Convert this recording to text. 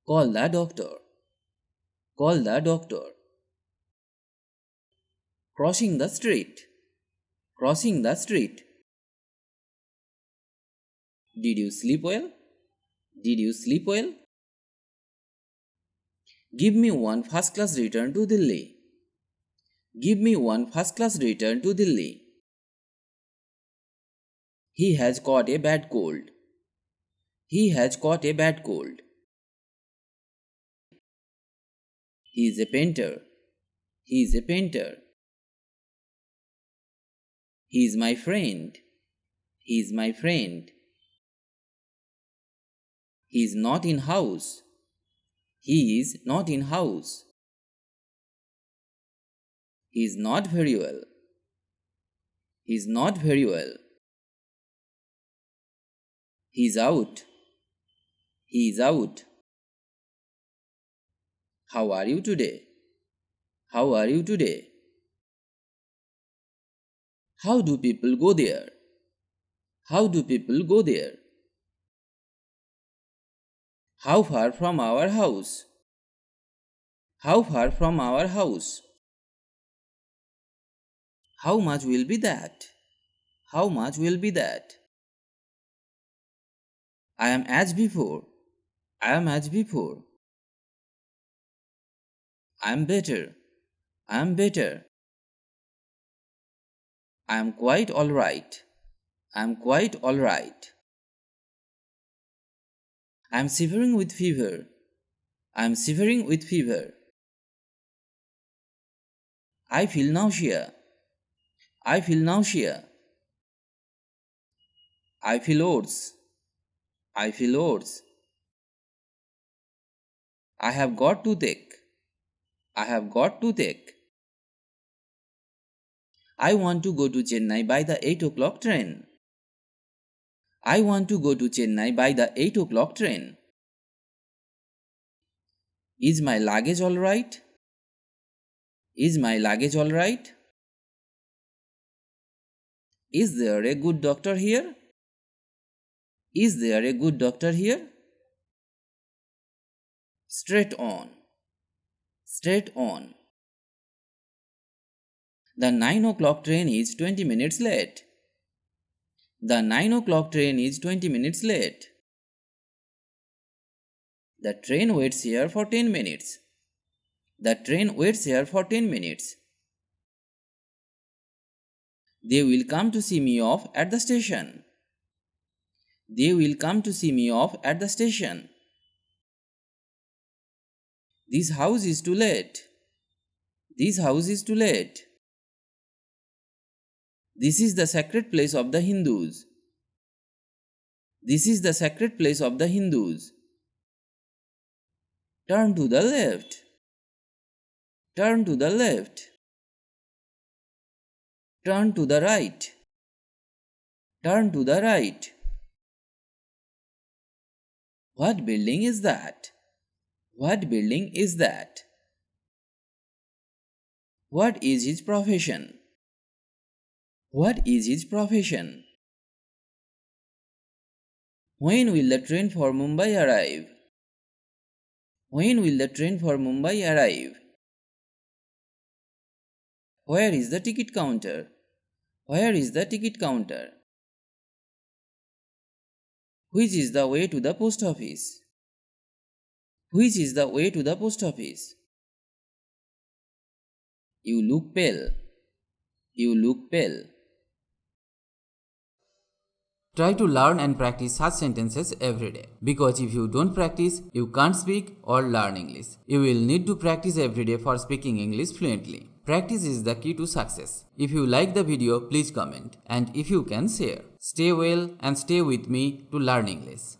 Call the doctor. Call the doctor. Crossing the street. Crossing the street. Did you sleep well? Did you sleep well? Give me one first-class return to Delhi. Give me one first-class return to Delhi. He has caught a bad cold. He has caught a bad cold. He is a painter. He is a painter. He is my friend. He is my friend. He is not in house. He is not in house. He is not very well. He is not very well. He is out. He is out. How are you today? How are you today? How do people go there? How do people go there? How far from our house? How far from our house? How much will be that? How much will be that? I am as before. I am as before. I am better. I am better. I am quite all right. I am quite all right. I am shivering with fever. I am shivering with fever. I feel nausea. I feel nausea. I feel oats. I feel oats. I have got toothache. I have got toothache. I want to go to Chennai by the 8 o'clock train. I want to go to Chennai by the 8 o'clock train. Is my luggage all right? Is my luggage all right? Is there a good doctor here? Is there a good doctor here? Straight on. Straight on. The 9 o'clock train is 20 minutes late. The 9 o'clock train is 20 minutes late. The train waits here for 10 minutes. The train waits here for 10 minutes. They will come to see me off at the station. They will come to see me off at the station. This house is too late. This house is too late. This is the sacred place of the Hindus. This is the sacred place of the Hindus. Turn to the left. Turn to the left. Turn to the right. Turn to the right. What building is that? What building is that? What is his profession? What is his profession? When will the train for Mumbai arrive? When will the train for Mumbai arrive? Where is the ticket counter? Where is the ticket counter? Which is the way to the post office? Which is the way to the post office? You look pale. You look pale. Try to learn and practice such sentences every day. Because if you don't practice, you can't speak or learn English. You will need to practice every day for speaking English fluently. Practice is the key to success. If you like the video, please comment. And if you can, share. Stay well and stay with me to learn English.